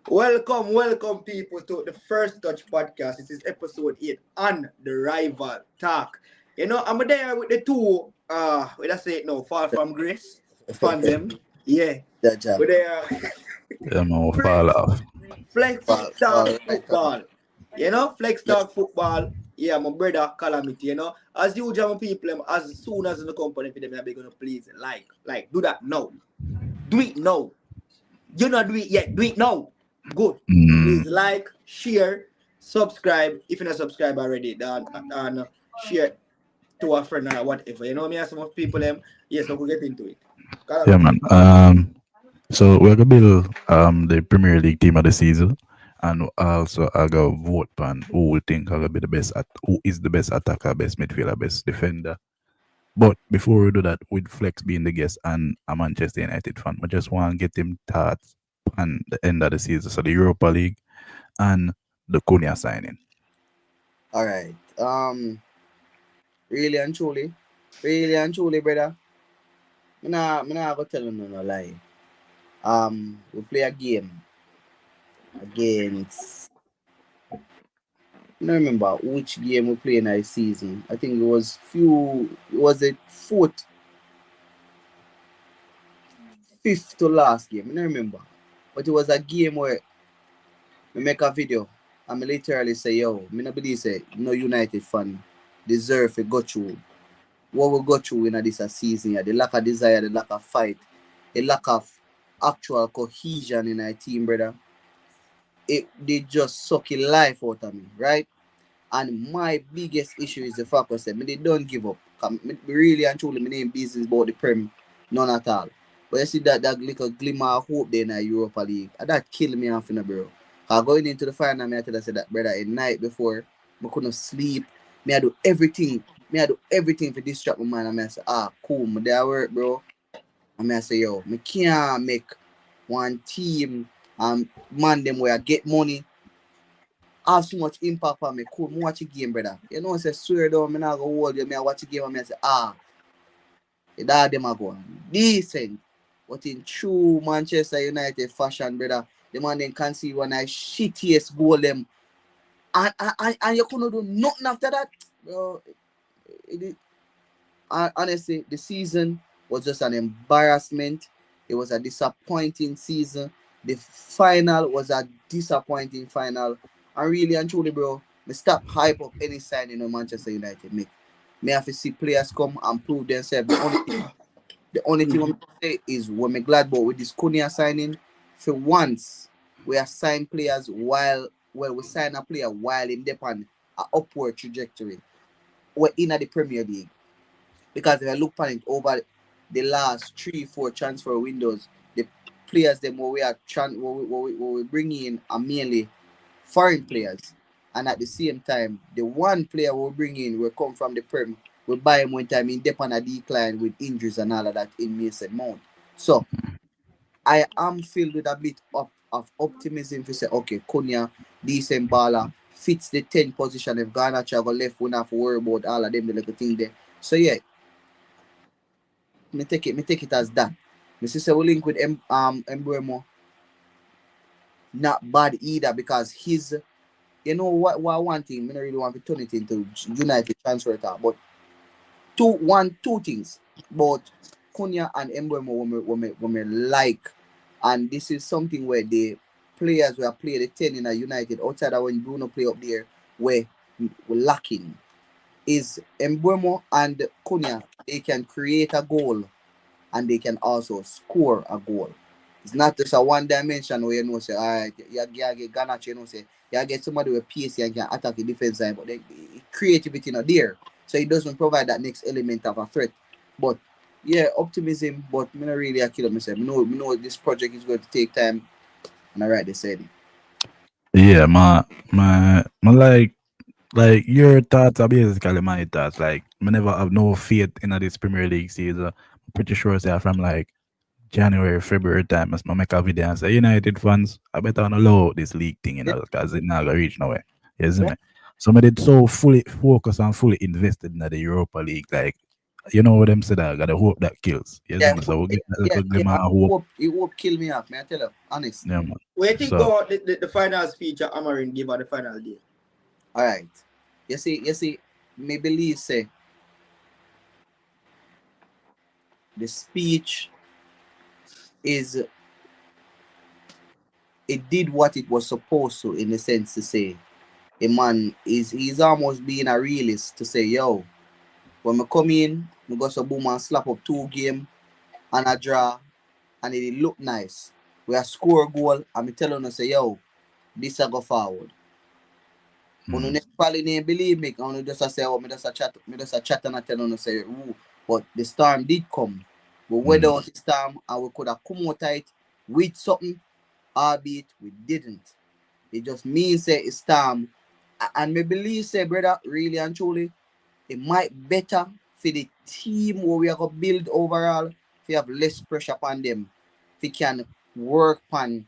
Welcome, people, to the First Touch podcast. This is episode 8 on the Rival Talk. I'm there with the two, what I say it now, Fall from Grace, fan them. Yeah, That jam. we're there. Yeah, man, will fall Flex, off. Flex Fall Talk right on. Football. Flex Yes. Talk Football. Yeah, my brother Calamity, As usual, my people, as soon as in the company for them, they're going to please do that now. Do it now. You not do it yet. Do it now. Good. Please share, subscribe. If you're not subscribed already, then and share to a friend or whatever. You know me, as some of people yes, I could get into it. Yeah, Calamity. man. So we're gonna build the Premier League team of the season, and also I go vote on who we think are gonna be the best at who is the best attacker, best midfielder, best defender. But before we do that, with Flex being the guest and a Manchester United fan, I just want to get him thoughts on the end of the season, so the Europa League and the Cunha signing. All right. Really and truly, brother. Me nah go tell you no lie. We play a game against. I don't remember which game we played in our season. I think it was few. It was the fifth to last game. I don't remember, but it was a game where we make a video. And me literally say, yo, me not believe say no United fan deserve to go through what we go through in this season. Yeah. The lack of desire, the lack of fight, the lack of actual cohesion in our team, brother. They just suck the life out of me, right? And my biggest issue is the fact that me they don't give up. Me really and truly, me name business about the Prem, none at all. But you see that little glimmer of hope there in the Europa League, and that kill me off in the bro. Cause going into the final, me I tell you say that brother, a night before, I couldn't sleep. Me I do everything. Me I do everything to distract my mind. And me I say, cool, me there work, bro. And me I say, yo, me can't make one team man them where I get money have so much impact on me. Cool, me watch a game, brother. You know, I say swear down, me not go hold you. Me I watch a game and me I say, the dog them are going decent. But in true Manchester United fashion, brother, the man then can see one I shittiest goal them. And you couldn't do nothing after that. Bro, honestly, the season was just an embarrassment. It was a disappointing season. The final was a disappointing final. And really and truly, bro, me stop hype up any signing of Manchester United. Me have to see players come and prove themselves. The only thing I'm say is when me glad about with this Cunha signing, for once we have signed players we sign a player while in depend an upward trajectory. We're in at the Premier League. Because if I look at it over the last 3-4 transfer windows, the players them what we bring in are mainly foreign players. And at the same time, the one player we bring in will come from the Prem. We buy him one time in depth on a decline with injuries and all of that in Mason Mount. So I am filled with a bit of optimism to say, okay, Cunha, decent baller, fits the 10 position. If Ghana go left, we don't have to worry about all of them, the little thing there. So yeah, me take it as that. My sister will link with Mbeumo, not bad either because he's what one thing, I don't really want to turn it into United transfer talk, but two things. But Cunha and Mbeumo when me like, and this is something where the players who have played the 10 in a United outside of when Bruno play up there were lacking. Is Mbeumo and Cunha, they can create a goal and they can also score a goal. It's not just a one dimension where say, all right, you get Ganache, say, you get somebody with pace and can attack the defense side, but the creativity not there. So it doesn't provide that next element of a threat. But yeah, optimism, but me not really a killer myself. Me know this project is going to take time, and I right they said it. Yeah, my like your thoughts are basically my thoughts. Like, I never have no faith in this Premier League season. I'm pretty sure say from like January, February time, as I make a video and say, United fans, I better not allow this league thing, Yeah, because it not gonna reach nowhere. You see yeah, me? So I did so fully focused and fully invested in the Europa League. Like, You know what them said? I gotta hope that kills. Yes, Yeah, man. So we'll get a yeah, little yeah. glimmer of And hope. it hope kill me off, man. I tell you, honest. Yeah, man. Where you think So go the final speech Amarin give her the final day? All right. You see, me believe say the speech is it did what it was supposed to in the sense to say a man is he's almost being a realist to say, yo, when me come in, me go so boom and slap up 2 game and a draw and it look nice. We are score a goal and me tell you say, yo, this a go forward. Uno mm, never probably didn't believe me. Uno just a say, oh, me just a chat and I tell uno say, ooh, but the storm did come. We weather mm, out the storm and we could have come out of it with something, albeit we didn't. It just means say it's storm. And me believe say, brother, really and truly, it might better for the team where we are going to build overall if you have less pressure upon them. If you can work on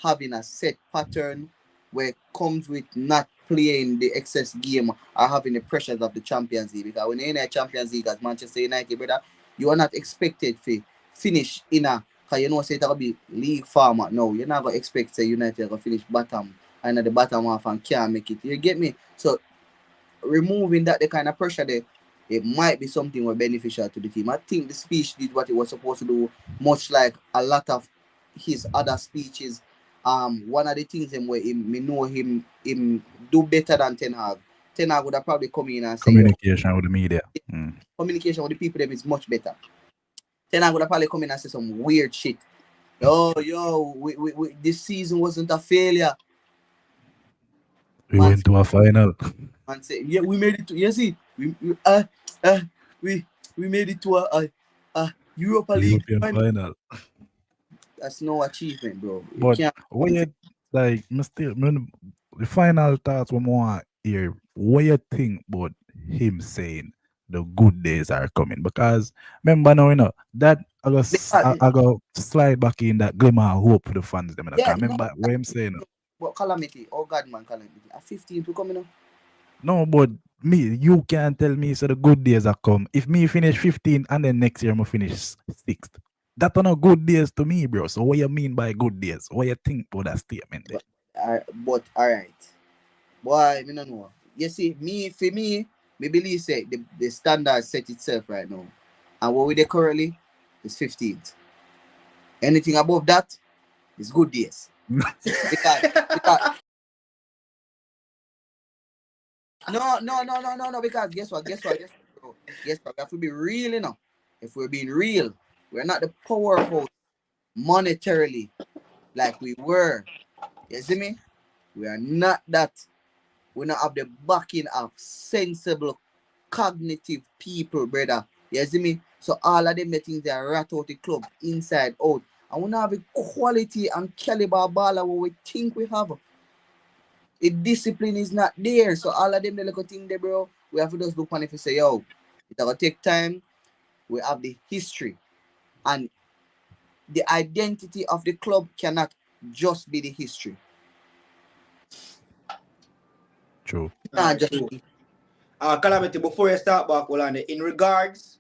having a set pattern where it comes with not playing the excess game or having the pressures of the Champions League. Because when you're in a Champions League as Manchester United, brother, you are not expected to finish in a, because you know say it's going to be league format. No, you're not going to expect say United to finish bottom and at the bottom half and can't make it. You get me? So removing that the kind of pressure there, it might be something more beneficial to the team. I think the speech did what it was supposed to do, much like a lot of his other speeches. One of the things him where him, me know him do better than Ten Hag. Ten Hag would have probably come in and say, yo, communication with the media. Mm. communication with the people them is much better. Ten Hag would have probably come in and say some weird shit. Yo, this season wasn't a failure. We Man, went to a final. man say, yeah, we made it to, you see, uh, we, we made it to a Europa League European final. final. That's no achievement, bro. You But can't what come you like, the final thoughts were more here. What you think about him saying the good days are coming? Because remember now, that I go slide back in that glimmer of hope for the fans. Them, yeah, can remember what I'm saying. but calamity, oh God, man, calamity. A 15 to come in. No, but me, you can't tell me so the good days are come. If me finish 15 and then next year I finish 6th. That are not good days to me, bro. So what you mean by good days? What you think about that statement there? But all right, boy, me no know. You see, me believe say the standard set itself right now, and what we there currently is 15th. Anything above that is good days. Because no. Because guess what, bro? Guess what? We have to be real, you know. If we're being real, we're not the powerhouse monetarily like we were. You see me? We are not that. We don't have the backing of sensible, cognitive people, brother. You see me? So all of them, the things they are rat out the club, inside, out. And we don't have the quality and caliber baller what we think we have. The discipline is not there. So all of them the little thing there, bro. We have to just look on if you say, yo, it's gonna take time. We have the history. And the identity of the club cannot just be the history. True. Not just True. Calamity, before you start back, Olande, in regards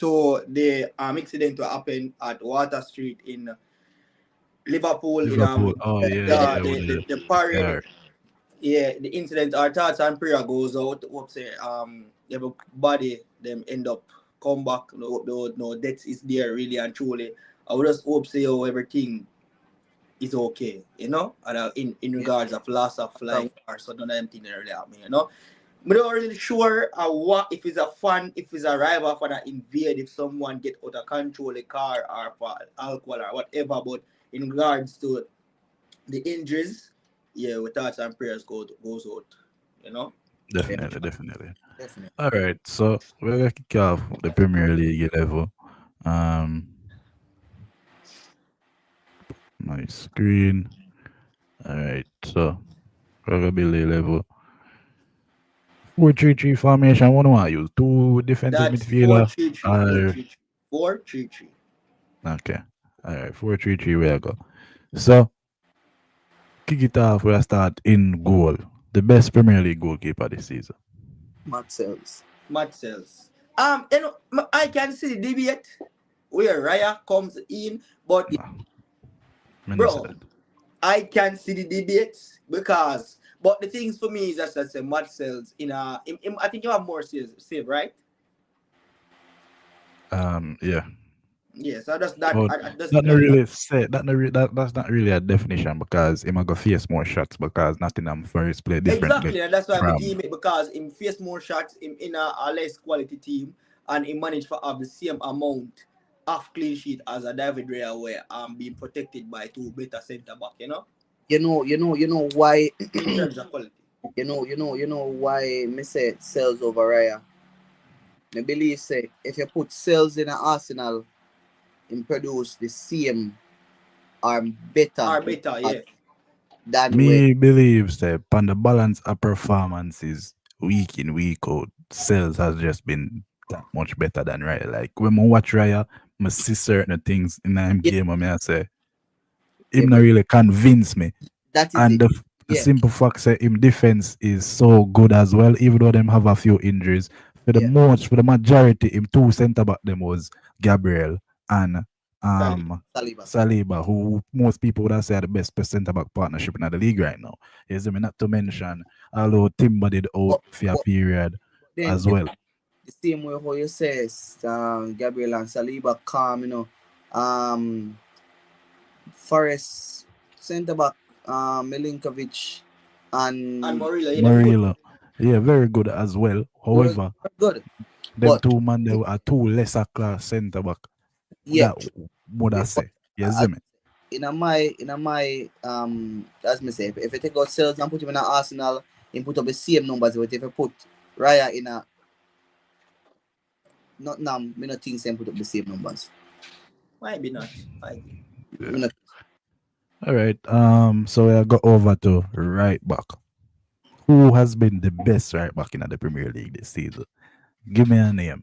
to the incident that happened at Water Street in Liverpool, in Liverpool. Oh yeah, yeah, yeah, with the parade, car. yeah, the incident, our thoughts and prayer goes out. Hope say everybody them end up come back. No death is there really and truly. I would just hope say everything is okay, and in yeah. regards of loss of life or so none of them things really happen. I'm not really sure what if it's a fan, if it's a rival for that invade, if someone get out of control a car or for alcohol or whatever. But in regards to the injuries, yeah, with thoughts and prayers goes out, you know. Yeah, Definitely, definitely. definitely. All right, so we're gonna kick off the Premier League level. Um, my screen. All right, so we're gonna be level 4-3-3 formation. What do I use? Two defensive That's four midfielder. three three four Uh, three three 4-3-3. okay. All right, 4-3-3. Where I go? So kick it off. We'll start in goal. The best Premier League goalkeeper this season. Matt Sells. Matt Sells. I can see the debate where Raya comes in, but Nah, me not say bro, that. I can see the debate because. But the things for me is just that say mad cells I think you have more save, right? Yeah. Yeah, so that's that. But I just that not that, that really say that not that's not really a definition because him a go face more shots because Nottingham Forest play differently exactly, and that's why I'm from. game it because him face more shots in a less quality team, and he managed to have the same amount of clean sheet as a David Raya where being protected by two better centre back, You know why. in terms of quality. You know why me say sales over Raya. I believe say if you put sales in an Arsenal and produce the same or better Are better, yeah. than where Me believes that on the balance of performances week in week out, sales has just been that much better than Raya. Like when I watch Raya, I see certain things in the yeah, game and I say yeah, him not really convince me. that is And it. the Yeah, simple fact that him defense is so good as well, even though them have a few injuries. yeah. For the majority, him two centre back them was Gabriel and Saliba. Saliba. Saliba, who most people would have said are the best centre back partnership in the league right now. Is I mean, not to mention, although Timber did out But, for a but period then as well. the same way how you say Gabriel and Saliba calm, Forest centre back Milinkovic And and Morilla, yeah, them good. Murillo, yeah, very good as well. were However, good. them But two man they are two lesser class centre back. yeah, That would I but say? Yes, as me. in my as me say, if you take out sales and put him in an Arsenal and put up the same numbers, but if you put Raya in a not now, me not think same put up the same numbers. Might be not. Might be. Me Yeah. not, All right. So I go over to right back. Who has been the best right back in the Premier League this season? Give me a name.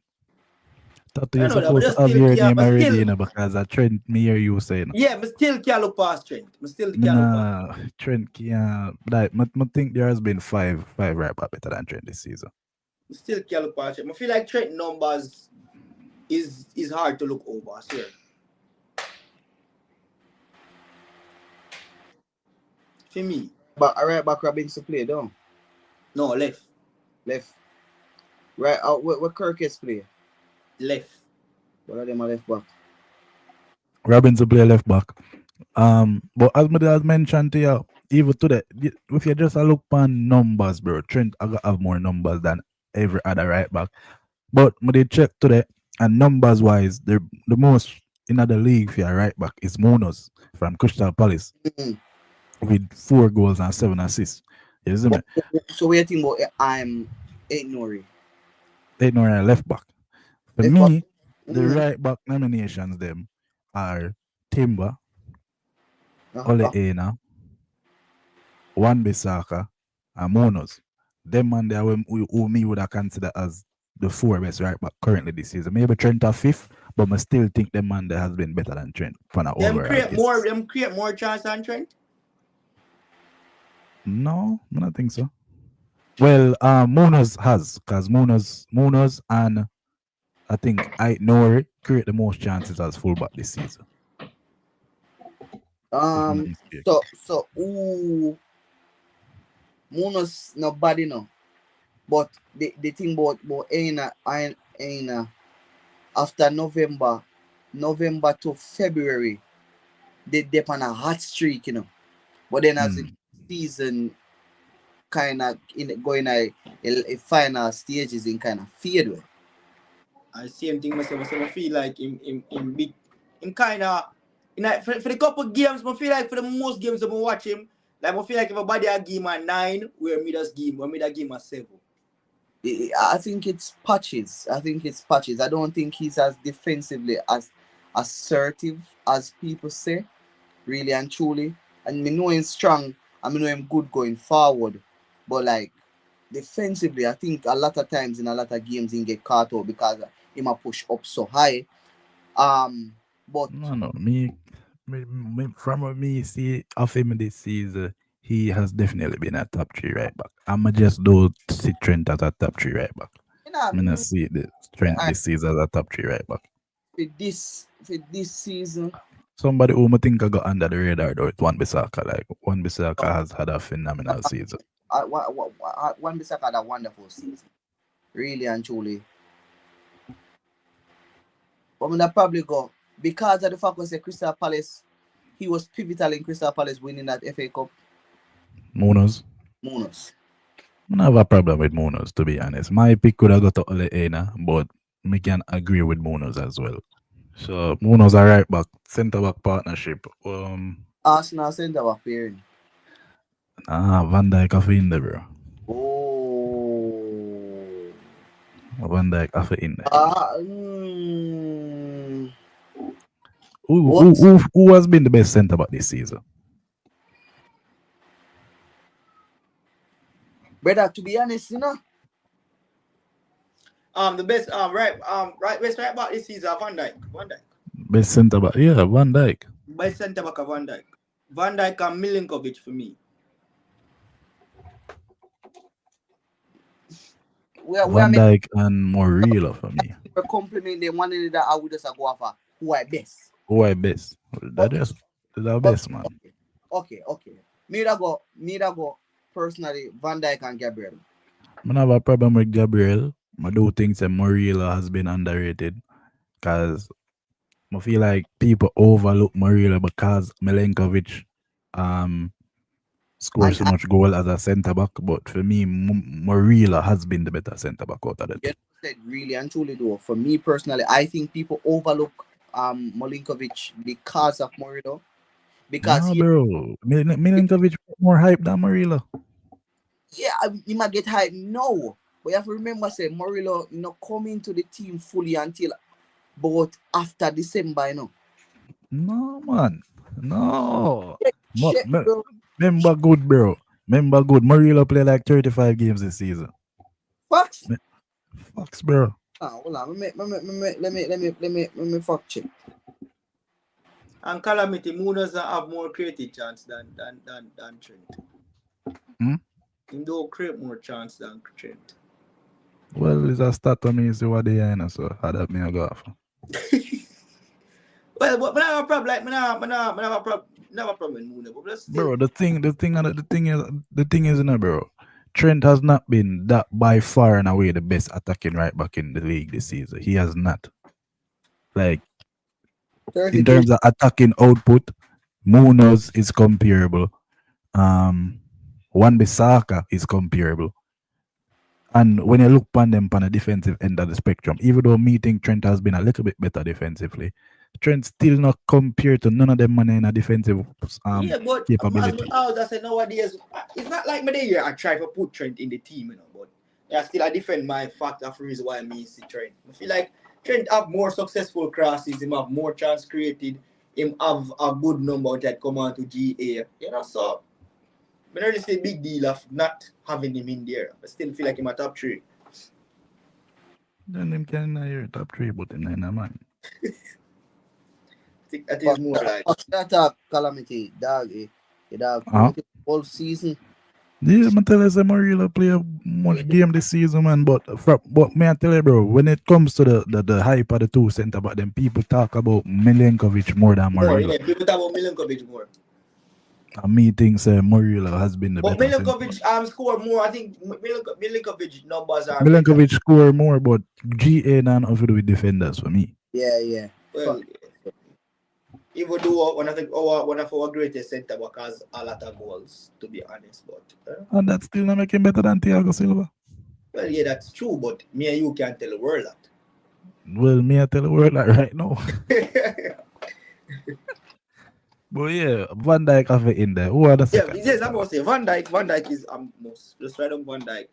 Thought I you're don't know that, but supposed to just have still your care. name But already, still, because I Trent me hear you saying. yeah, but still can't look past Trent. But still Me can't look past. nah, Trent can't. Like, I think there has been five right back better than Trent this season. But still can't look past Trent. I feel like Trent numbers is hard to look over. I swear. For me, but a right back Robins to play down no left, left right out where Kirkes play. left. What are them a left back? Robinson play left back. But as me has mentioned to you, even today, if you just a look on numbers, bro, Trent I got have more numbers than every other right back. But when they check today, and numbers wise, the most in the league for your right back is Munoz from Crystal Palace Mm. with 4 goals and 7 assists. You see me? But so we think about I'm ain't Nori They know a left back. For left back. me, the Mm. right back nominations them are Timber, Uh, Ole uh, Aina, Wan Bissaka, and Munoz. Them man there who me would have consider as the four best right back currently this season. Maybe Trent a fifth, but I still think the man there has been better than Trent on an Them overall create more. basis. Them create more chance than Trent. No, I don't think so. Well, Munoz has because Munoz and I think I Nori create the most chances as fullback this season, if I'm not um. mistaken. So ooh, Munoz not bad enough. But the thing about Aina after November to February, they dip on a hot streak, But then as the Hmm. season kind of in going a final stages in kind of fade away. And same thing myself. I feel like in big, in kind of, for the couple games, I feel like for the most games I watch him, like I feel like if a body a game at 9, we're mid a game at 7. I think it's patches. I don't think he's as defensively as assertive as people say, really and truly. And me know him strong. I know him good going forward. But like defensively, I think a lot of times in a lot of games he get caught out because he might push up so high. But No, no, from what me see of him this season, he has definitely been a top three right back. I'ma just don't see Trent as a top three right back. Nah, I mean, see the Trent this season as a top three right back. for this season, Somebody who I think I got under the radar though, it's Wan Bissaka. Like Wan Bissaka has had a phenomenal season. Wan Bissaka had a wonderful season, really and truly. But I'm gonna probably go because of the fact was Crystal Palace. He was pivotal in Crystal Palace winning that FA Cup. Munoz. Munoz. I don't have a problem with Munoz, to be honest. My pick could have got to Ole Aina, but we can agree with Munoz as well. So Munoz a right back, centre back partnership. Arsenal centre back pairing. Van Dijk off in there, bro. Oh. Van Dijk off in there. What? Who has been the best centre back this season? Brother, to be honest, you know. The best best right back this season, Van Dijk. Best centre back, yeah, Van Dijk. Best centre back of Van Dijk. Van Dijk and Milinkovic for me. Van Dijk and Morila for me. We compliment them one another. I would just go for who are best. Who are best? That is the best, man. Okay. Me that go personally, Van Dijk and Gabriel. I don't have a problem with Gabriel. I do think that Morila has been underrated because I feel like people overlook Morila because Milenkovic scores so much goal as a centre back. But for me, Morila has been the better centre back out of the two. Said really and truly though. For me personally, I think people overlook Milinkovic because of Morila. Because bro, Milinkovic more hype than Morila. Yeah, he might get hype now. But you have to remember, say Morila not coming to the team fully until about after December, you know. No, man. No. Remember good, bro. Remember good. Morila played like 35 games this season. Facts? Facts, bro. Hold on. Let me fact check. And Calamity, Munoz have more creative chance than Trent. He don't create more chance than Trent. Well, it's a stat to me, see what they are, so how that me go off. Well, but I have a problem. Like, I have a problem with Munoz. Bro, the thing is, bro. Trent has not been that by far and away the best attacking right back in the league this season. He has not. Like, in terms of attacking output, Munoz is comparable. Wan-Bissaka is comparable. And when you look on them on the defensive end of the spectrum, even though me think Trent has been a little bit better defensively, Trent still not compared to none of them man in a defensive capability. I said nowadays, it's not like me I try to put Trent in the team, you know, but I still defend my fact of reason why I see Trent. I feel like Trent have more successful crosses, him have more chance created, him have a good number that come on to GA. You know, so I don't really say big deal of not having him in there. I still feel like him a top 3. Then him can hear top 3, but in a man. I think that is more like that Calamity, dog. All season. Yeah, I tell you, Morila play a much game this season, man. But may I tell you, bro, when it comes to the hype of the two centre back, then people talk about Milenkovic more than Morila. Yeah, people talk about Milenkovic more. And me think Morila has been the but better. But Milenkovic score more. I think Milenkovic numbers are. Milenkovic score more, but GA none of it with defenders for me. Yeah. Well, even though one of our greatest centre back has a lot of goals, to be honest, but and that's still not making better than Thiago Silva. Well, yeah, that's true, but me and you can't tell the world that. Well, me I tell the world that right now. But yeah, Van Dijk have it in there. Who are the second? Yes, I'm going to say Van Dijk. Van Dijk is most. Just right on Van Dijk.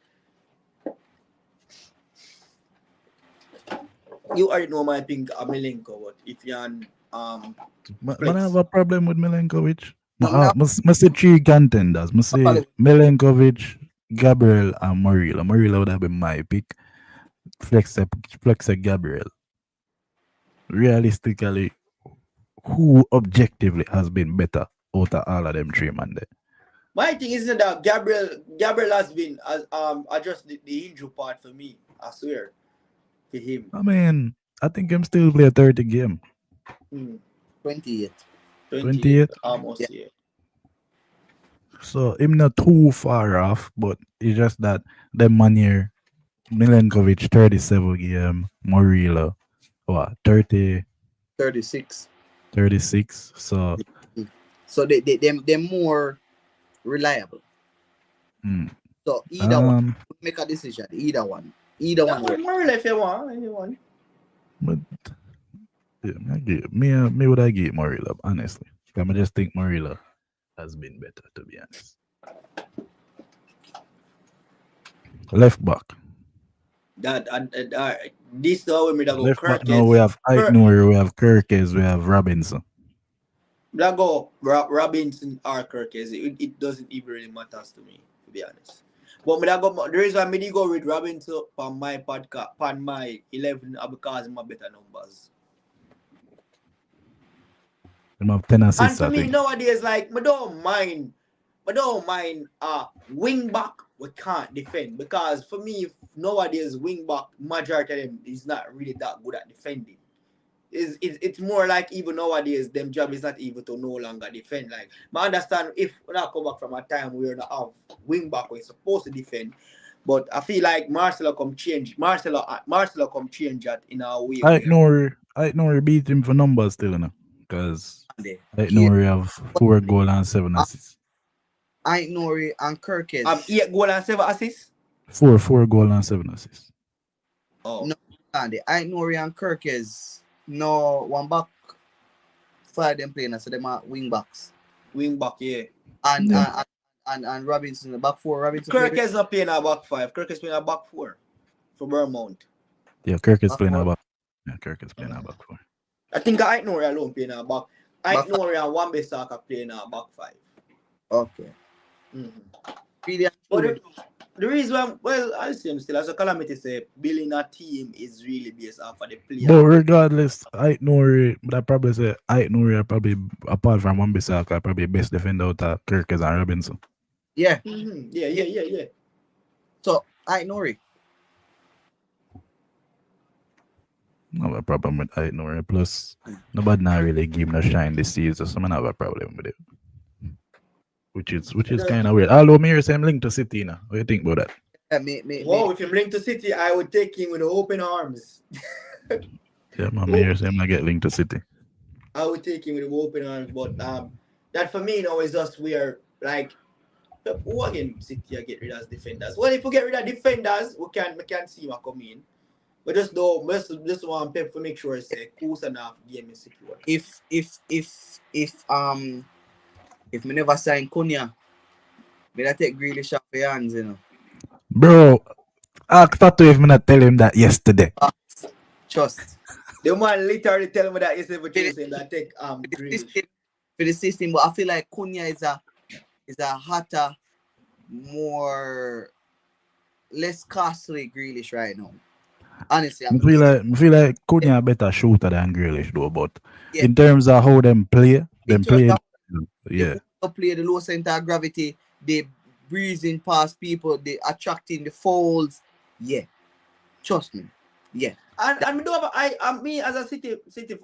You already know my pink Milenko, but if you're on I have a problem with Milenkovic. I say 3 contenders. I say Milenkovic, Gabriel, and Morila. Morila would have been my pick. Flex Gabriel. Realistically, who objectively has been better out of all of them 3 man there? My thing isn't that Gabriel has been addressed the injury part for me. I swear. For him. I mean, I think I'm still play a 30 game. 28. 28, 28. Yeah. almost, yeah. So I'm not too far off, but it's just that the man here, Milenkovic 37 game, Morila, what, 30, 36. 36. So So they're more reliable. mm, So either one, um make a decision. Either one. Either That one one work. more if you want, anyone. but yeah, me would I give Morila, honestly. I just think Morila has been better, to be honest. Left back. That this now we go Left back now we have Aitnour, we have Kirkes, we have Robinson. That go Robinson or Kirkes. It doesn't even really matter to me, to be honest. But me that go, the reason why me dey go with Robinson on my podcast, on my 11 because my better numbers. Them have 10 And assists, for I me think. nowadays, like I don't mind wing back we can't defend because for me nowadays wing back majority of them is not really that good at defending. It's more like even nowadays them job is not even to no longer defend. Like I understand if we not come back from a time where we not have wing back we're supposed to defend, but I feel like Marcelo come change that in a way where Aitnour beat him for numbers still, you know. Because Here, Aitnour have 4 goal and 7 assists. Aitnour and Kirkes. 8 goal and 7 assists. 4 goal and 7 assists. Oh. No, Aitnour and Kirkes. No, one back. 5 them playing, so them are wing backs. Wing back, yeah. And Yeah. and Robinson, the back 4. Robinson. Kirk is not playing a back 5. Kirk is playing a back 4 for Bournemouth. Yeah, Kirk is Back playing four? a back. Yeah, Kirk is playing a back 4. I think Aitnour alone playing a back. Back Aitnour and Wan-Bissaka playing a back 5. Okay. Really, But the reason why, well, I see him still as a calamity say building a team is really based off of the player. But regardless, Aitnour, but I probably say Aitnour are probably, apart from Wan-Bissaka, probably best defender out of Kirkes and Robinson. yeah. Yeah. So Aitnour. No have a problem with Aitnour. Plus, nobody now really give him a shine this season, so I don't have a problem with it. Which is kind of weird. Although me say I'm linked to City now. What do you think about that? Wow, if you link to City, I would take him with open arms. Yeah, my mayor say I'm gonna get linked to City. I would take him with open arms, but that for me now is just where like who again City get rid of defenders. Well, if we get rid of defenders, we can see what come in. But just want Pep to make sure say who's enough game is secure. If me never sign Cunha, me that take Grealish off your hands, you know. Bro, I thought to even not tell him that yesterday. Trust. The man literally tell me that yesterday for Tuesday that take Grealish. For the system, but I feel like Cunha is a hotter, more less costly Grealish right now. Honestly, I feel like Cunha a better shooter than Grealish though, but Yeah. in terms of how them play, They yeah. play the low center of gravity, they breezing past people, they attracting the fouls. Yeah. Trust me. Yeah. And me do have me as a City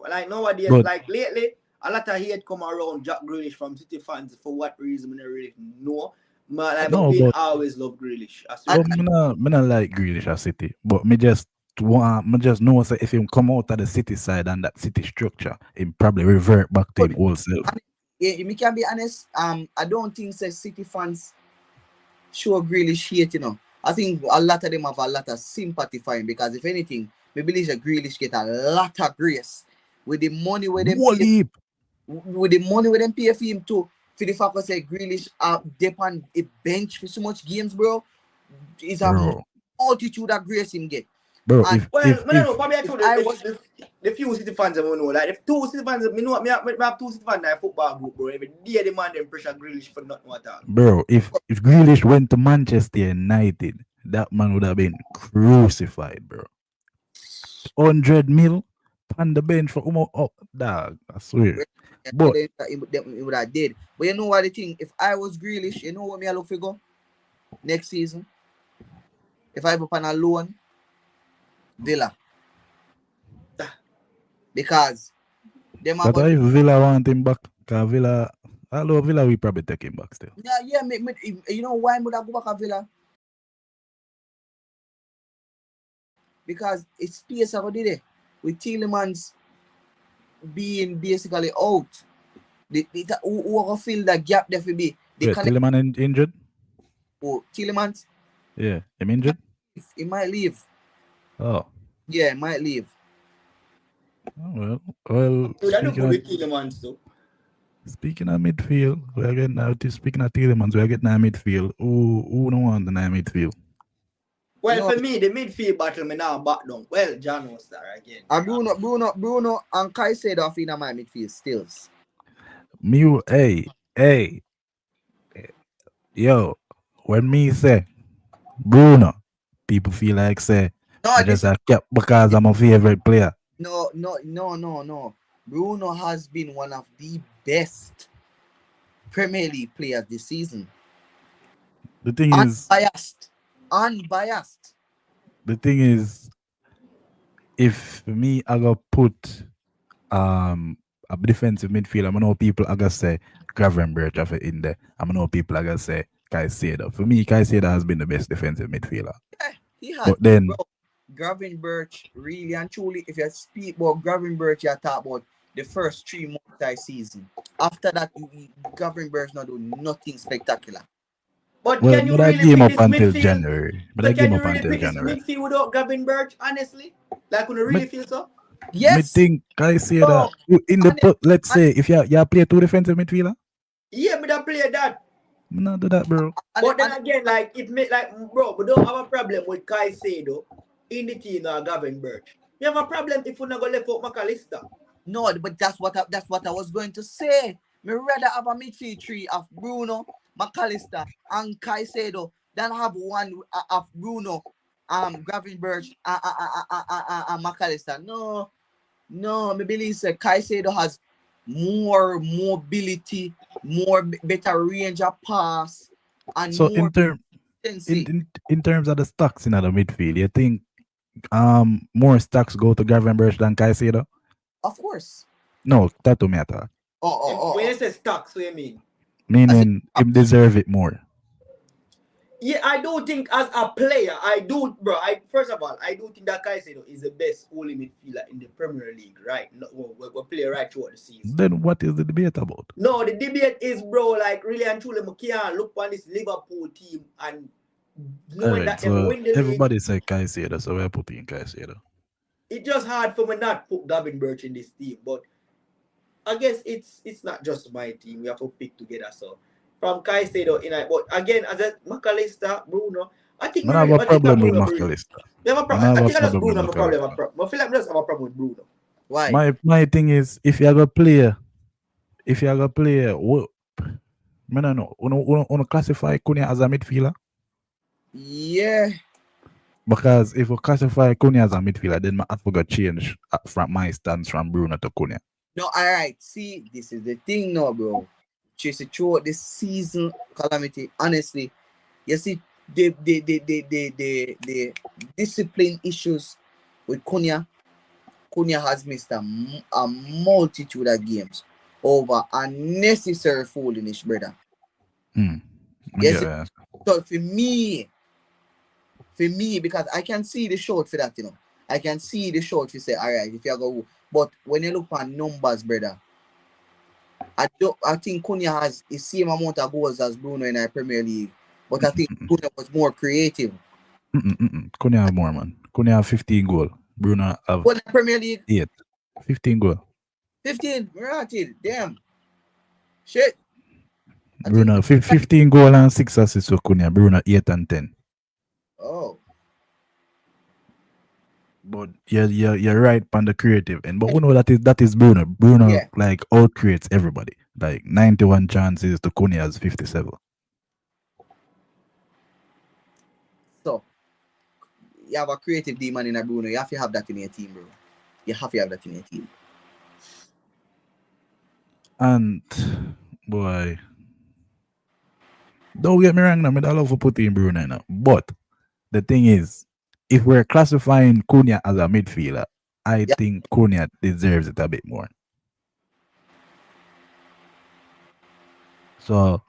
like nowadays, But- like lately, a lot of hate come around Jack Grealish from City fans for what reason I don't really know. But No, I but- always love Grealish. I swear. But me not like Grealish at City, but me just know that if him come out of the City side and that City structure, him probably revert back to him old self. Yeah, me can be honest. I don't think City fans show Grealish hate, you know. I think a lot of them have a lot of sympathy for him because if anything, me believe that Grealish get a lot of grace with the money where them What pay, heap? with the money where them pay for him too. For the fact that say Grealish depend a bench for so much games, bro. It's a Bro. multitude of grace him get. Bro, And- if, Well, if, I don't know. if, Probably I told I the, was- the few City fans I know. Like if 2 City fans, me have 2 City fans in a football group, bro. Every day the man them pressure Grealish for nothing at all. bro, if Grealish went to Manchester United, that man would have been crucified, bro. 100 mil on the bench for dog. I swear. But- He would have did. But you know what the thing? If I was Grealish, you know what me I look for go next season. If I have up on a loan, Villa. Ah, Because them have That's a why Villa want him back. Cause Villa, although Villa, we probably take him back still. yeah, you know why would I go back to Villa? Because it's space over there. With Tielemans being basically out. Who will fill that gap there for be? They Wait, connect Tilleman injured? Tielemans. Yeah, him injured? He might leave. Oh. Yeah, he might leave. Oh, well, would I look good with Tielemans though? speaking of midfield, we are getting now. Speaking of Tielemans, we are getting our midfield. Who don't want the midfield? Well, No, for me, the midfield battle me now back down. Well, John was there again. and Bruno, and Caicedo are in my midfield stills. Hey, yo, when me say Bruno, people feel like say No, I this just have kept because I'm a favorite player. no. Bruno has been one of the best Premier League players this season. The thing is, Unbiased. if me I go put a defensive midfielder, I know people are gonna say Gravenberch of it in there. I know people are gonna say Caicedo. For me, Caicedo has been the best defensive midfielder. Yeah, he has. But then, Bro, Gravenberch, really and truly, if you speak about Gravenberch, you talk about the first 3 months of the season. After that, Gravenberch not do nothing spectacular. But well, can you but I really game pick up this until midfield? January. But So I game can you up really until pick this January. midfield without Gravenberch, honestly? Like, would you really feel so? Me Yes. think Caicedo No. in the And- let's say if you play 2 defensive midfielder, Yeah, me that play that. me not do that, bro. But then again, like it make like bro, we don't have a problem with Caicedo in the team or Gravenberch. We have a problem if we not go left out McAllister. No, but that's what I was going to say. Me rather have a midfield 3 of Bruno, McAllister, and Caicedo than have one of Bruno, Gravenberch, and McAllister. No, me believe say Caicedo has more mobility, better range of pass, and So more tendency. in terms of the stocks in the midfield, you think more stocks go to Gravenberch than Caicedo? Of course. No, that don't matter. When you say stocks, what you mean? Meaning him deserve it more. Yeah, I do think as a player, I do, bro. First of all, I do think that Caicedo is the best holding midfielder in the Premier League, right? No, we play right throughout the season. Then what is the debate about? No, the debate is, bro, like really and truly, we can't look on this Liverpool team and knowing that they so win the league. everybody say Caicedo, so we're putting Caicedo. It's just hard for me not put Gravenberch in this team, but I guess it's not just my team. We have to pick together. So from Caicedo in, but again, as a McAllister, Bruno, I think I have a I think problem with Bruno. McAllister. We have a problem. I think I just Bruno have a problem. I feel like we just have a problem with Bruno. Why? My thing is, if you have a player, what? I don't know. Uno classify Cunha as a midfielder? Yeah. Because if we classify Cunha as a midfielder, then I have to change from my stance from Bruno to Cunha. No, all right. See, this is the thing now, bro. Chase it throughout this season, Calamity. Honestly, you see, the discipline issues with Cunha. Cunha has missed a multitude of games over unnecessary foolishness, brother. Yes. Yeah. So for me, because I can see the short for that, I can see the short to say, all right, if you go, but when you look at numbers, brother, I think Cunha has the same amount of goals as Bruno in our Premier League, but I think Cunha was more creative. Cunha have more, man. Cunha have 15 goals. Bruno have What the Premier League? 8. 15 goals. 15. Right, damn. Shit. Bruno 15 goals and 6 assists with Cunha. Bruno 8 and 10. Oh. But you're right on the creative end. But we know that is Bruno. Bruno like out creates everybody. Like 91 chances to Cunha's 57. So you have a creative demon in a Bruno. You have to have that in your team, bro. You have to have that in your team. And boy, don't get me wrong, now, I love to put in Bruno now. But the thing is, if we're classifying Cunha as a midfielder, I Yeah. think Cunha deserves it a bit more. So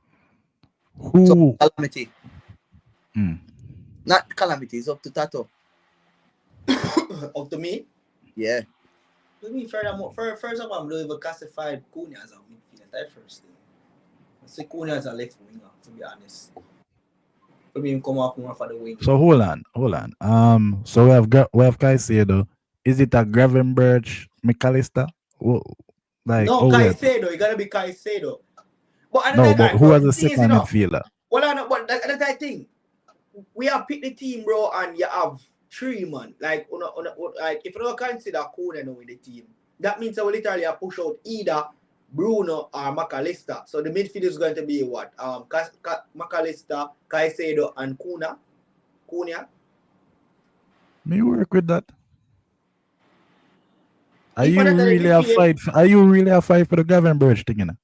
So who? calamity. Mm, Not calamity, it's up to Tato. Up to me. Yeah. To me, furthermore, first of all, I'm not even classified Cunha as a midfielder. That first thing. I say Cunha as a left winger, to be honest. For me, him come off more for the wing. so hold on. So we have Caicedo. Is it a Gravenberch McAllister? Like No, oh we Caicedo. You gotta be Caicedo. But no, another, but alright, who bro. was The the thing is, second midfielder? well, I know, but that's thing. We have picked the team, bro, and you have three man. Like, like if you don't consider Cunha now in the team, that means I will literally have push out either Bruno or McAllister. So the midfield is going to be what? McAllister, Caicedo, and Cunha. Me work with that. Are If I you that the really a midfield, fight? Are you really a fight for the Gravenberch thing? You know?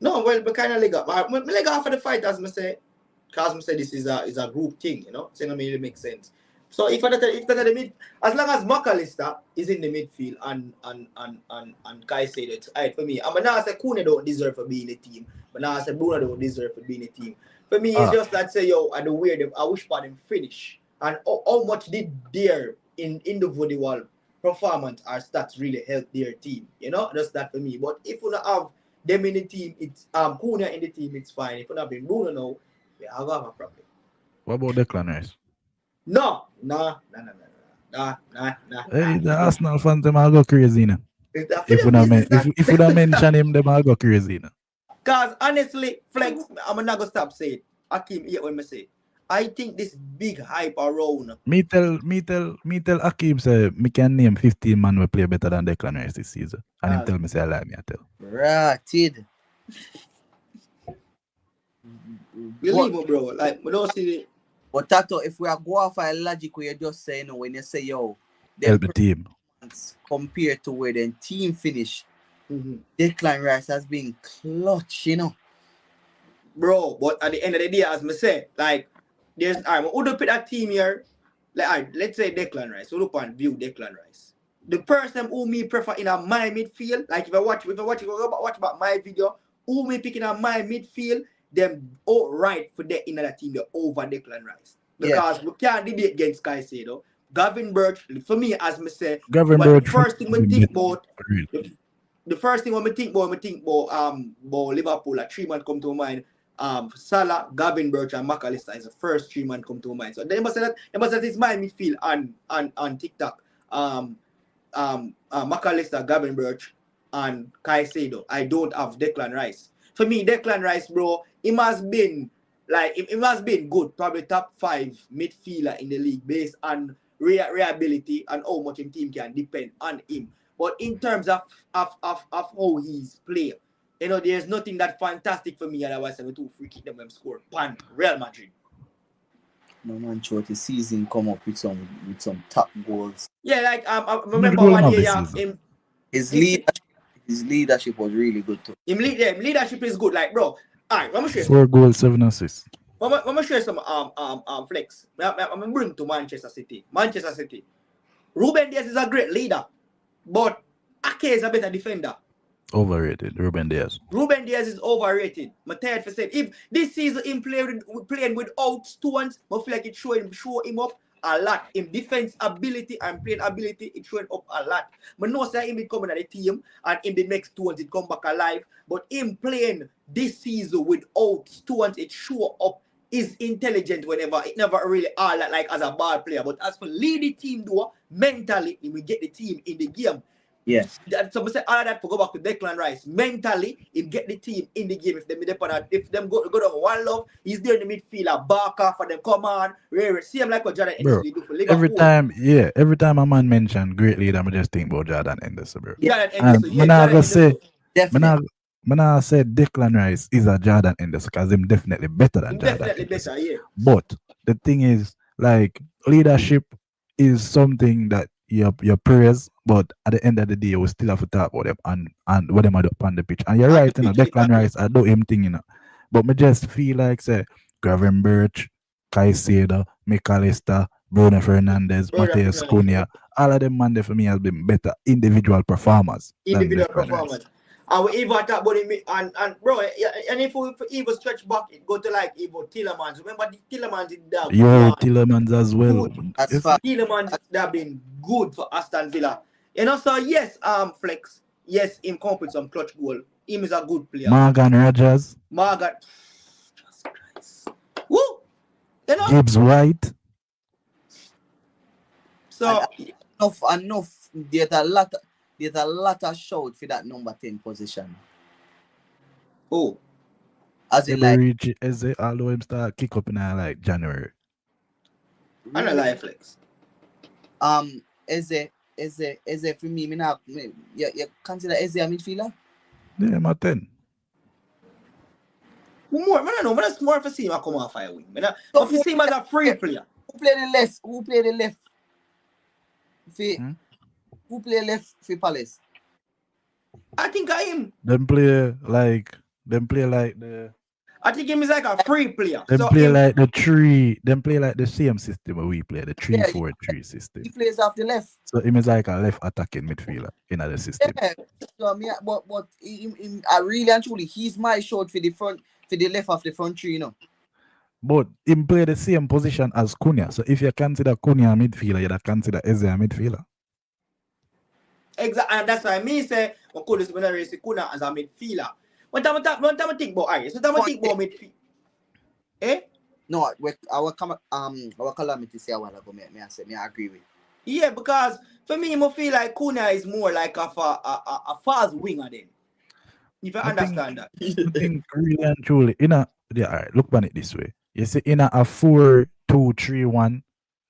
no, well, we kind of leg up. Me leg off for the fight, as I say. Because I say this is a group thing, you know? So it really makes sense. So if that the mid, as long as McAllister is in the midfield and Caicedo, it's alright for me. I'm not say Cunha don't deserve to be in the team, but now I say Bruno don't deserve to be in the team. For me, it's Ah, just like say yo, I the weird I wish for them finish and how much did their in individual performance or stats really help their team, you know? Just that for me. But if you don't have them in the team, it's Cunha in the team, it's fine. If you don't have Bruno now, yeah, I'll have a problem. what about Declan Rice? No, nah. Hey, the Arsenal fans them all go crazy now. It's the If we film don't business that. if we don't mention him, them all go crazy now. Cause honestly, Flex, I'm not gonna stop saying. Akim, here when I say, I think this big hype around. Me tell Akeem say me can name 15 man will play better than Declan Rice this season. And him Uh, tell me say I lie me I tell. Ratted. believe me, bro. Like, we don't see But Tato, if we are go off a logic where you're just saying, when you say, yo, them Help the team. performance compared to where the team finish, the. Declan Rice has been clutch, you know. Bro, but at the end of the day, as I say, like, there's who do put that team here? Like, let's say Declan Rice. Who look and view Declan Rice. The person who me prefer in a my midfield, like if I watch about my video, who me picking a my midfield, them outright for the in that team, the over Declan Rice. Because we can't debate against Caicedo. Gavin Birch, for me, as me say, what the Gravenberch first thing we think about, really. the first thing when we think about Liverpool, like 3 man come to mind. Salah, Gavin Birch, and McAllister is the first 3 man come to mind. So they must say that it's my midfield on TikTok. McAllister, Gavin Birch, and Caicedo. I don't have Declan Rice. For me, Declan Rice, bro, it must been good, probably top 5 midfielder in the league based on reliability and how much his team can depend on him. But in terms of how he's played, you know, there's nothing that fantastic for me. Otherwise, I two free kick them score. Pan Real Madrid. No man, throughout the season come up with some top goals. Yeah, like I How many remember goals one have year, this yeah, season? His leadership was really good too. him leadership is good. Like, bro, alright, let me show you 4 goals, 7 assists. Let me show you some flex. I'm gonna bring to Manchester City. Manchester City. Ruben Diaz is a great leader, but Ake is a better defender. Overrated. Ruben Diaz. Ruben Diaz is overrated. I'm tired for saying if this season him playing without Stones, I feel like it show him up a lot. In defense ability and playing ability, it showing up a lot. I know say him be coming at the team and in the next Stones it come back alive. But him playing this season without Stones, it show up is intelligent whenever it never really all that like as a ball player. But as for lead the team though, mentally, he will get the team in the game. Yeah. So I say all of that for go back to Declan Rice. Mentally, he get the team in the game. If them go down one love, he's there in the midfield, Barker for them come on. See him like what Jordan Bro, Henderson do for Liverpool. every time a man mention great leader, I just think about Jordan Henderson, bro. Jordan And Henderson, yeah, Jordan Henderson. Definitely. Man, I said Declan Rice is a Jordan Henderson because him definitely better than He's Jordan definitely Henderson. better, yeah. But the thing is, like, leadership is something that you praise, but at the end of the day, we still have to talk about them and what them are up on the pitch. And you're On the right, you know, pitch, Declan exactly. Rice, I do him thing, you know. But me just feel like, say, Gravenberch, Caicedo, McAllister, Bruno Fernandes, Bruno Mateus Fernandes, Cunha, all of them man there for me has been better individual performers than individual left runners. performance. And we even talk about him and bro, and if we even stretch back, it go to like even Tillemans. Remember the Tillemans did that Your one Tillemans as well. good. As Yes, far Tillemans they have been good for Aston Villa. You know, so yes, Flex, yes, him come with some clutch goal. Him is a good player. Morgan Rogers, Margaret, Jesus Christ, woo, you know. Gibbs White. So enough. There's a lot of shout for that number 10 position. oh, As in like Eberechi Eze, although him start kick up in like January. I don't lie, Flex. Eze for me now you consider Eze a midfielder? Yeah, my 10. More, man, I know, man, that's more for see him come off fire wing. Man, I see him as a free player. Who play the left? Who play the left? Who play left for Palace? I think I him. Them play like the. I think him is like a free player. Them So play him, like the tree. Them play like the same system where we play the 3-4-3 system. He plays off the left. So him is like a left attacking midfielder in the system. Yeah. So but I really and truly he's my shot for the front for the left of the front three, you know. But him play the same position as Cunha. So if you consider Cunha a midfielder, you consider Eze a midfielder. exactly, and that's why me say I could just raise Kuna as a midfielder. One time I think about Ari. So time I think about midfield. Eh? No, our calamity say a while ago, I agree with. Yeah, because for me, I feel like Kuna is more like a fast winger then. If you understand that. I think really and truly, all right, look on it this way. You see, in a 4-2-3-1,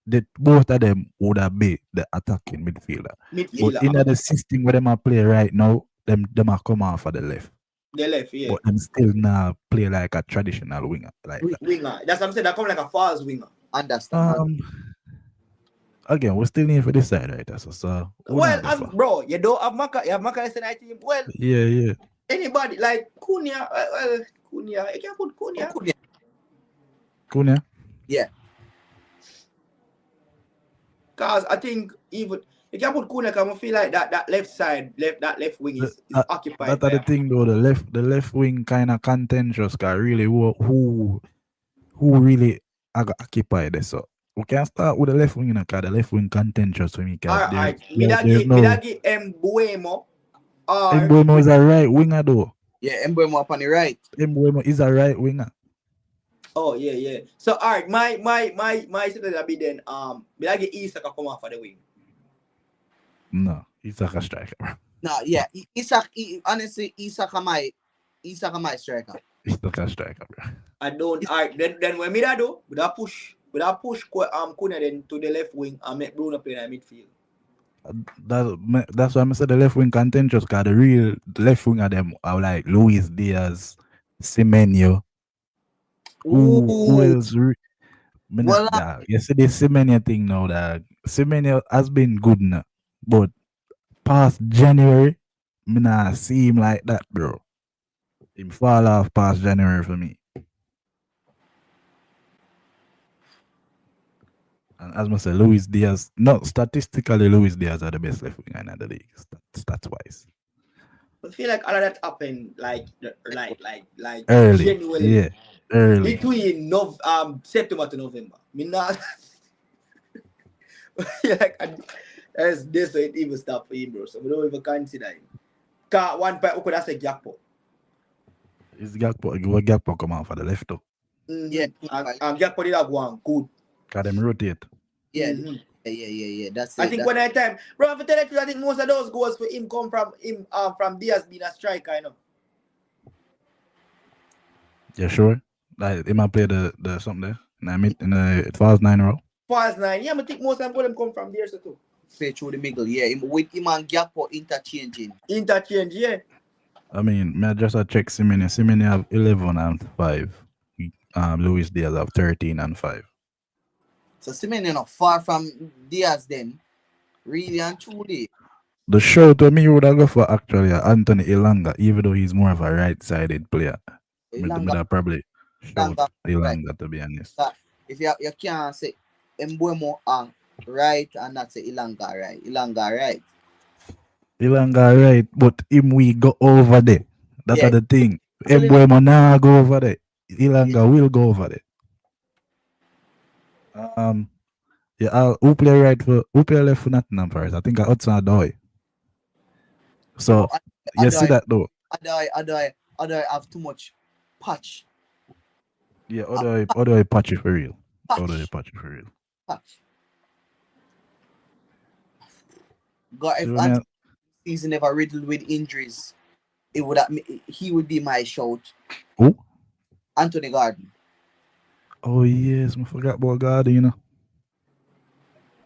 that both of them would have been the attacking midfielder. But in the system where them are play right now, them are come off for the left. The left, yeah. But them still now play like a traditional winger. Like winger. That's what I'm saying. They come like a fast winger. Understand. Again, we still need for this side, right? So well, bro, you don't have Maka. You have Maka as an team. Well, yeah. Anybody like Cunha, Cunha. You can put Cunha. Cunha? Yeah. Because I think even you can put Cunha, because I feel like that left side, that left wing is occupied. That's the thing though. The left wing kind of contentious. Cause really, who really occupied this? So we can start with the left wing, because the left wing contentious for me. Alright, Midagi Mbuemo. Mbuemo is a right winger though. Yeah, Mbuemo up on the right. Mbuemo is a right winger. Oh yeah. So alright, my second will be then Midagi Isak come off for the wing. No, Isak a striker. No, yeah, honestly, Isak my striker. Isak a striker, bro. I don't. Alright, then when me that do, with that push Cunha then to the left wing and make Bruno play in the midfield. That's why I said the left wing contentious, because the real left wing of them are like Luis Diaz, Semenyo. Who else? You see the Semenyo thing now, that Semenyo has been good now, but past January, me not see him like that, bro. Him fall off past January for me. And as I said, Luis Diaz, no, statistically, Luis Diaz are the best left winger in the league, stats wise. I feel like all of that happened like early, genuinely. yeah, early between September to November. Me not like there's this way it even stop for him, bro. So we don't even consider him. Cause one part we could have said Gakpo. Is Gakpo come out for the left though? Mm-hmm. Yeah, and Gakpo did have one good. Cause them rotate. Yeah, Mm-hmm. yeah. That's I think when I time, bro, if I tell you, I think most of those goals for him come from him from Diaz being a striker, you know. Yeah, sure. Like he might play the something there. In the false 9 row. False 9, yeah, I think most of them come from there so too. Play through the middle, yeah. With him and Gakpo interchanging. Interchange, yeah. I mean, may I just check Semenyo. Semenyo have 11 and 5. Luis Diaz have 13 and 5. So Semenyo not far from Diaz then. Really and truly. The show to me would have go for actually Anthony Ilanga, even though he's more of a right-sided player. But I probably shout Ilanga, to be honest. If you can't say Embuemo right and that's Ilanga right. Ilanga right. Ilanga right, but him we go over there. That are Yeah. the thing. Well, you know, Embuemo now go over there. yeah. Ilanga will go over there. Um, yeah, who play right for who play left for Nottingham first? I think Hudson Odoi. No, So I you see die. that though. I have too much patch. Yeah, Uh, Odoi patchy for real. Odoi patch. patchy for real. Patch. God, See if what I mean? Anthony season ever riddled with injuries, it would have, he would be my shout. Who? Anthony Gordon. Oh yes, I forgot about God, you know.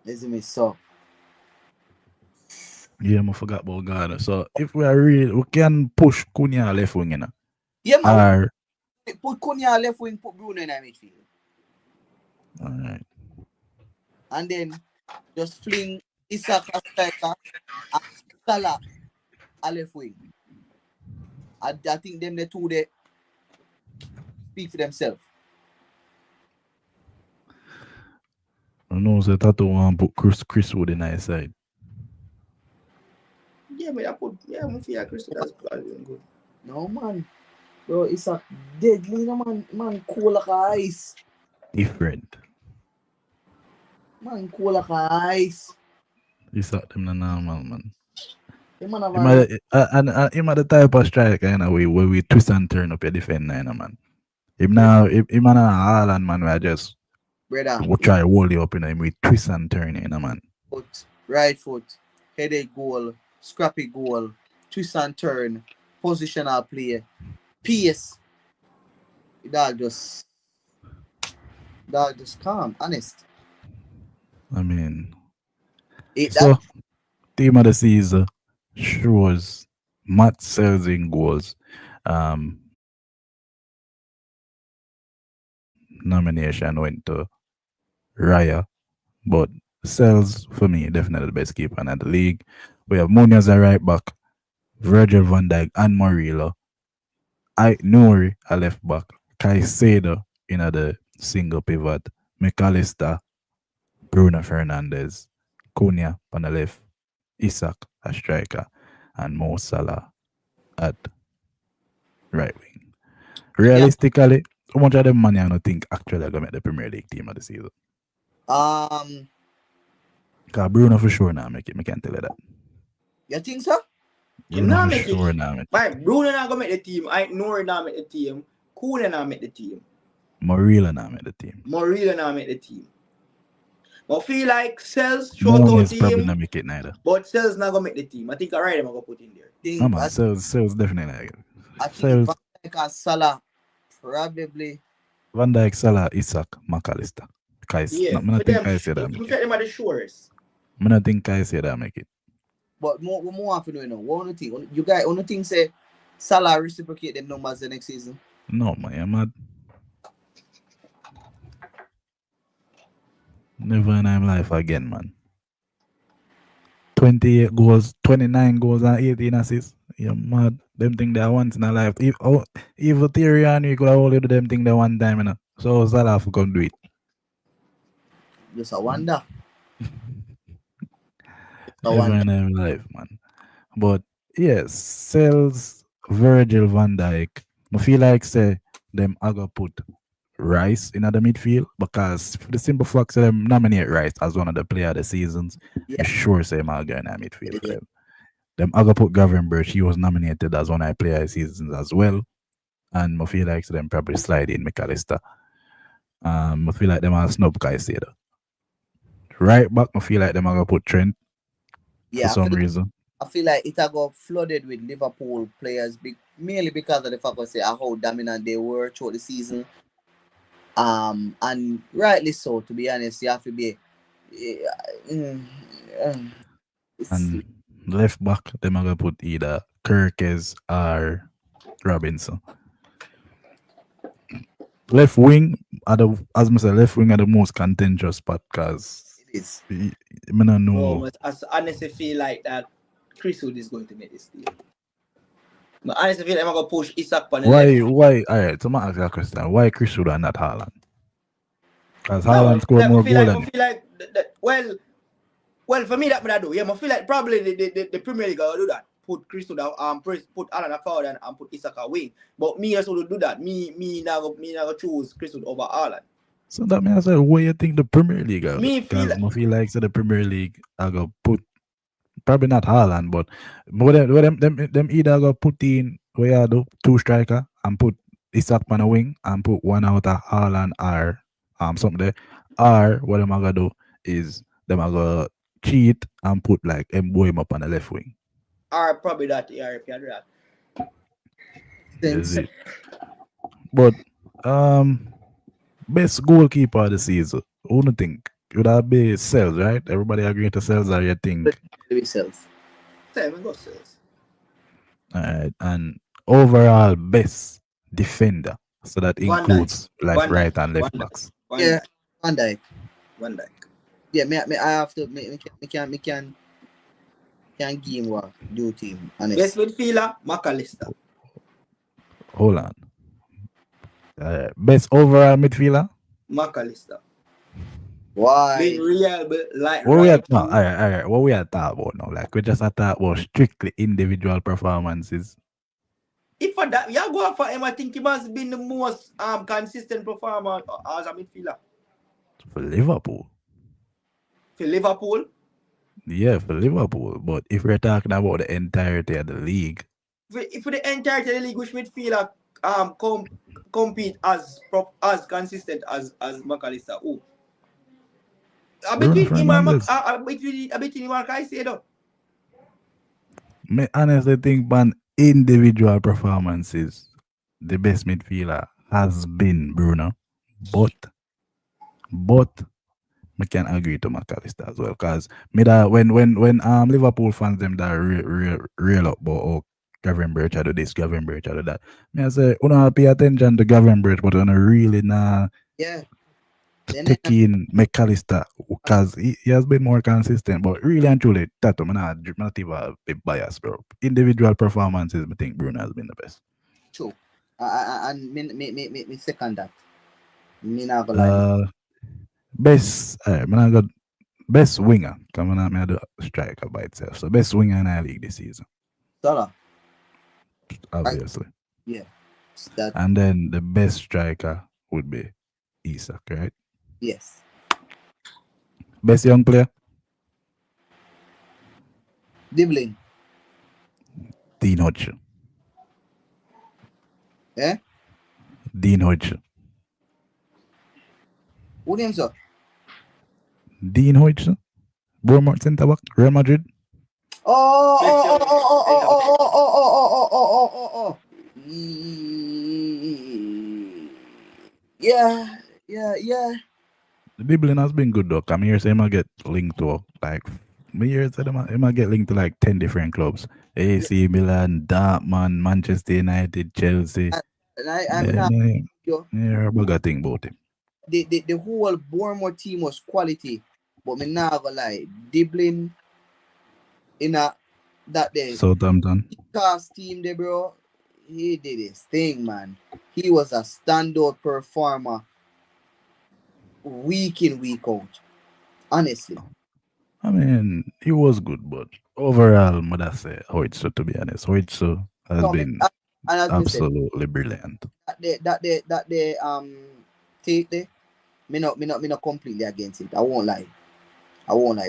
Isn't it so? Yeah, I forgot about God. So if we are real, we can push Cunha left wing, you know. Yeah, man. Or Put Cunha left wing, put Bruno in the midfield. alright. And then just fling Isak as striker and Salah a left wing. I think them the two they speak for themselves. I know that Tato want put Chris Wood in his side. Yeah, but I feel Crystal that's good. No man. Bro, Isak deadly no man. Man cool like ice. Different. Man cool like ice. He's at them the normal man. The man have Him a him the type of striker in a way where we twist and turn up your defender, you know, man. Him brother. now him and Haaland man where just Brother. we try to hold you up in him we twist and turn, you know, man. Foot, right foot, headache goal, scrappy goal, twist and turn, positional play, pace. Dog just calm, honest. I mean, That so team of the season shows Matt Sells in goals. Nomination went to Raya, but Sells for me definitely the best keeper in the league. We have Munoz a right back, Virgil van Dijk and Murillo. I Nouri a left back, Caicedo in the single pivot, McAllister, Bruno Fernandes, Cunha on the left, Isak a striker, and Mo Salah at right wing. yeah. Realistically, how much of them money I don't think actually gonna make the Premier League team of the season? Because Bruno for sure now make it. I can tell you that. You think so? Him Bruno not for make sure it. now make it. Right, Bruno not gonna make the team. I know not make the team. Kuna not make the team. Murillo now make the team. Murillo not make the team. I feel like Cells shout out Moon is to probably him, not make it neither. but Cells not gonna make the team. I think I right him gonna put in there. No Think man, Sales definitely like it. I think Sales, Van Dijk and Salah probably. Van Dijk, Salah, Isak, McAllister. Yeah, I don't for think them, Caicedo that we make feel it. them are the shortest. I don't think Caicedo that make it. But what more have to do, you know? What only thing? You guys only think say Salah reciprocate them numbers the next season? No man, you're mad. Never in my life again, man. 28 goals, 29 goals, and 18 assists. You're mad. Them thing they once in a life. If Theory and you could have only do them thing that one time, you know. So Salah for come do it. Just a wonder. Never in my life, man. But yes, Sales, Virgil van Dijk. I feel like say them I go put Rice in the midfield because for the simple fact that them nominate Rice as one of the player of the seasons. Yeah. I'm sure say my guy in the midfield for Yeah. them. Them I go put Gravenberch, he was nominated as one of the player of the seasons as well. And I feel like them probably slide in McAllister. I feel like them are snub Caicedo. Right back, I feel like them are gonna put Trent for some reason. I feel like it got flooded with Liverpool players, mainly because of the fact of how dominant they were throughout the season. And rightly so. To be honest, you have to be. And left back, them are gonna put either Kirkes or Robinson. Left wing, as I said, left wing are the most contentious spot because it is. I don't know. I honestly feel like that Chris Wood is going to make this deal. But honestly feel like I'm gonna push Isak on the left. Why? Alright, so I'm ask you a question. Why Chris Wood and not Haaland? Because No, Haaland scored more goal I than him. feel like well, for me that I do. Yeah, I feel like probably the Premier League will do that. Put Chris down, put Alan forward and put Isak away. But me also will do that. Me now choose Chris over Alan. So that means I said, what you think the Premier League are? Me feel Because I feel like so the Premier League I go put probably not Haaland, but them either go put in where you do two striker and put Isak on a wing and put one out of Haaland or something there. Or what them gonna do is them gonna cheat and put like Mboimo up on the left wing. or probably that. Yeah, if you do that. Is Since it? But best goalkeeper of the season. Who do you think? Would that be Cells, right? Everybody agree to Cells, or you think? themselves. Same go sales. Alright. And overall best defender. So that Van Dijk. includes like Van right Dijk. and Van left Dijk. backs. Van Yeah, Dijk. Van Dijk. Van Dijk. Yeah, I have to can give him what due team. Best Honest. midfielder, McAllister. Hold on. Best overall midfielder. McAllister. Why? Being reliable, like What we right at no, through. alright. What we at talk about now? Like we just at talk about strictly individual performances. If for that, you go for him, I think he must have been the most consistent performer as a midfielder. For Liverpool. For Liverpool, Yeah, for Liverpool. But if we're talking about the entirety of the league, for the entire league, which midfielder compete as consistent as McAllister? Oh, Bruno Fernandes. between him and Caicedo. Me honestly think man individual performances, the best midfielder has been Bruno. But I can agree to McAllister as well. Because me that when Liverpool fans them that real up about oh Gavin Birch do this, Gavin Birch do that. Me I say, you know pay attention to Gavin Birch, but you really nah Yeah. Then take in McAllister because he has been more consistent. But really and truly, that I'm not even a bit biased, bro. Individual performances, I think Bruno has been the best. true. And me second that. Me not gonna lie. Best, man, I got best winger. Come on, I do striker by itself. So best winger in our league this season, Salah. obviously. Yeah. That And then the best striker would be Isak, right? yes. Best young player, Dribbling. Dean Hodgson. Eh? Dean Hodgson. Who names up? Dean Hodgson. Bournemouth centre back, Real Madrid. Oh, Best oh, young oh, oh, oh, centre oh, back. oh, oh, oh, oh, oh, oh, oh, oh. Yeah, yeah. The dribbling has been good though. Come here, say I get linked to like me here say I get linked to like 10 different clubs. AC Milan, Dortmund, Manchester United, Chelsea. And I'm Yeah, not yeah, yo. yeah, I got thing about him. The whole Bournemouth team was quality, but me not gonna lie, dribbling in a that day Southampton. cast team there, bro. He did his thing, man. He was a standout performer week in, week out. Honestly. I mean, he was good, but overall, mother say Hoitsu, to be honest. Hoitsu has So been and as me said, absolutely brilliant. that take there, me not completely against it. I won't lie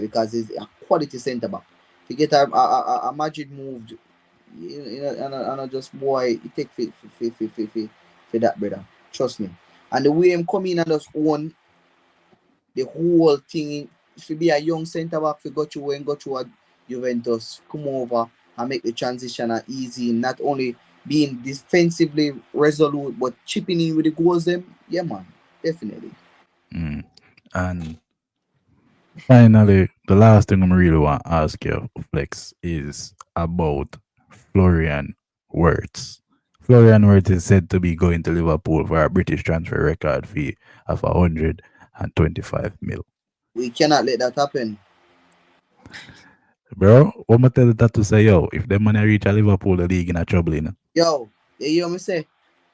because it's a quality centre back. To get a Madrid moved, and I just boy, it take for that brother. Trust me. And the way him come in and just own the whole thing, if you be a young centre back, if you go to a Juventus, come over and make the transition easy, not only being defensively resolute, but chipping in with the goals them. Yeah, man, definitely. And finally, the last thing I really want to ask you, Flex, is about Florian Wirtz. Florian Wirtz is said to be going to Liverpool for a British transfer record fee of 125 mil. We cannot let that happen. Bro, what am I tell that to say, yo, if the money reach a Liverpool, the league in a trouble, you know? Yo, you hear me say?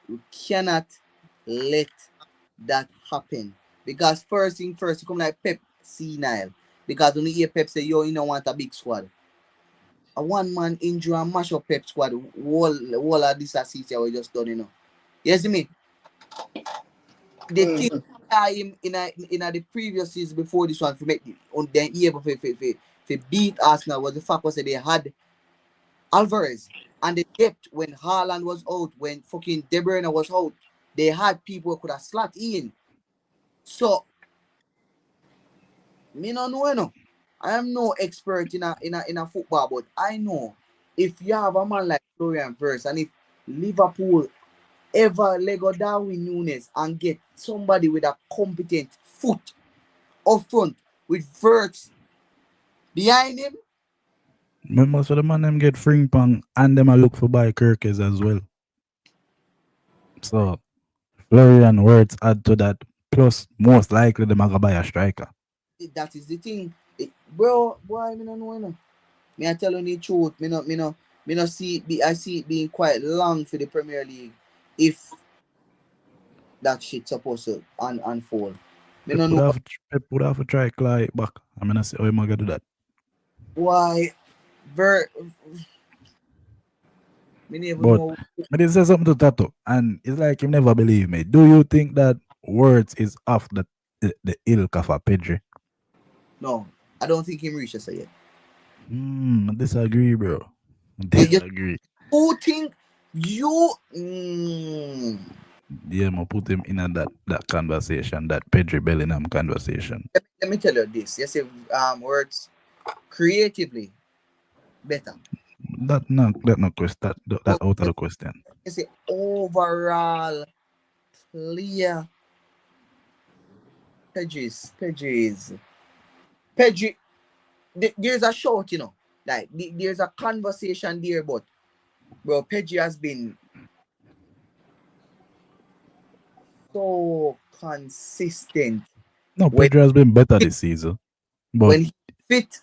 We cannot let that happen. Because first thing first, you come like Pep senile. Because when you hear Pep say, yo, you don't want a big squad. A one man injury and mash up Pep squad. Wall of this season we just done, you know. You see me? The thing him in the previous season before this one for make on the year before for beat Arsenal was the fact was that they had Alvarez and the depth when Haaland was out, when fucking De Bruyne was out, they had people who could have slot in. So me no know, you know. I am no expert in a football, but I know if you have a man like Florian Wirtz and if Liverpool ever Lego Darwin Nunes and get somebody with a competent foot up front with Wirtz behind him, Remember, so the man them get Frimpong and them a look for buy Kirkes as well. So Florian words add to that. Plus, most likely them a go buy a striker. that is the thing. Bro, boy, me no know, you know. Me I tell you the truth. Me no see it I see it being quite long for the Premier League if that shit supposed to unfold. Me Pep no would know have Pep would have to try Clyde back. I'm gonna say how am I gonna do that. why Ver me never But know. I did say something to Tato, and it's like you never believe me. Do you think that words is off the ilk of a Pedri? No, I don't think him reach us yet. I disagree, bro. I You disagree. who think you Yeah, I put him in that conversation, that Pedri Bellingham conversation. let me tell you this. You say words creatively better. That no question. That But out of the question. you say overall player Pedri there's a short, you know. Like there's a conversation there, but bro, Pedri has been so consistent No, when Pedri has been better this season, but when he fit,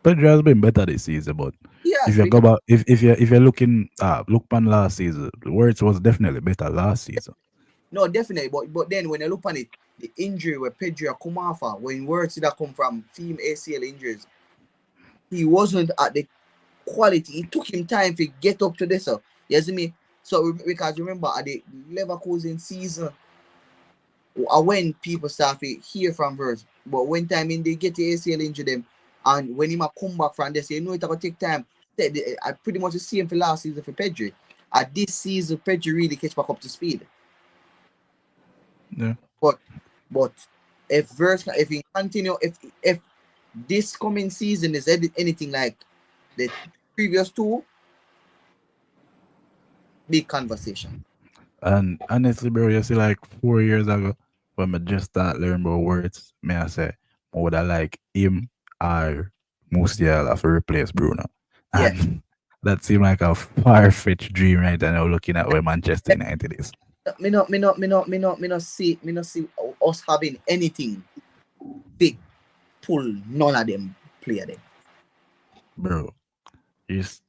Pedri has been better this season. But he if has you been. go back, if you're looking look on last season, the words was definitely better last season. No, definitely. But then when I look on it, the injury where Pedro come off when words that come from team ACL injuries, he wasn't at the quality. It took him time to get up to this. You see me? So because remember at the Leverkusen season, when people start to hear from Verse, but when time in they get the ACL injury them, and when he might come back from this, you know it's gonna take time. I pretty much the same for last season for Pedri. At this season, Pedri really catch back up to speed. Yeah. But but if he continue if this coming season is anything like the previous two, big conversation. And honestly, bro, you see, like 4 years ago, when I just start learning about words, may I say, I would have like him or Musiala to replace Bruno. Yeah. And that seemed like a far fetched dream right now, looking at where Manchester United is. Me not see us having anything big pull none of them player them. Bro, is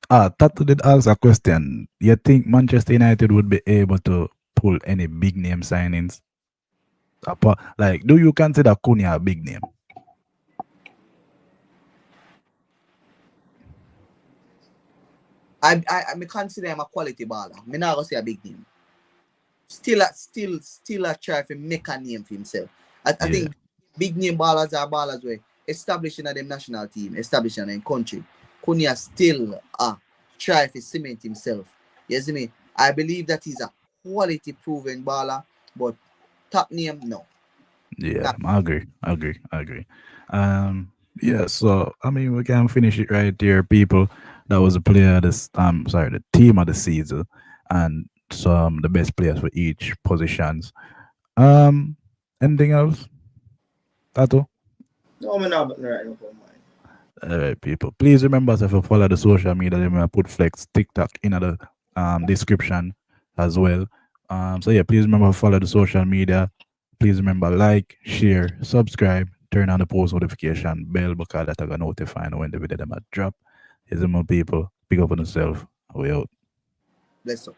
Tato did ask a question. You think Manchester United would be able to pull any big name signings? Like, do you consider Cunha a big name? I consider him a quality baller. Me not gonna say a big name. Still a try to make a name for himself. I Yeah. think big name ballers are ballers where establishing a them national team, establishing a them country. Cunha still try to cement himself. You see me? I believe that he's a quality proven baller, but top name no. Yeah, Not, I agree. Yeah, so I mean we can finish it right here, people. That was the player this sorry, the team of the season and some the best players for each positions. Um Anything else? Tato? No, I'm not right now for mine. Alright, people. Please remember to follow the social media. Then I put Flex TikTok in the description as well. So yeah, please remember to follow the social media. Please remember like, share, subscribe, turn on the post notification bell because that I gonna notify when the video them a drop. Here's more people. Pick up on yourself. We out. let's